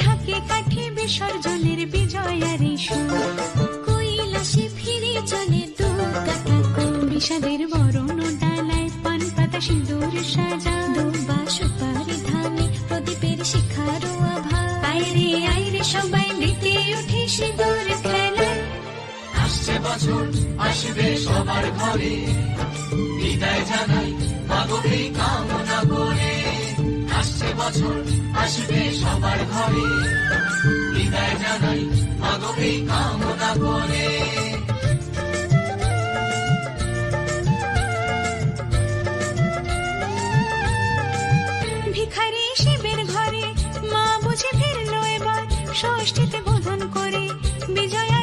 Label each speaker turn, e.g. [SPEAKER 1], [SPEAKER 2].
[SPEAKER 1] ঢাকে কাঠে বিসর্জনের বিজয়ার সুর, কৈলাসে ফিরে চলে দুর্গা বিষাদের বরণ ডালায় পান পাতা সিঁদুর সাজা, দুবা সুপারি ধানে প্রদীপের শিখার আভা, আইরে সবাই মেতে উঠে সিঁদুর খেলায়।
[SPEAKER 2] আসছে বছর আসবে সবার ঘরে, বিদায় জানাই মাগো এই কামনা করে। আসছে বছর আসবে সবার ঘরে, বিদায় জানাই মাগো এই কামনা করে।
[SPEAKER 1] ভিখারি শিবের ঘরে মা বুঝে ফিরলো এবার, ষষ্ঠীতে বোধন করে বিজয়া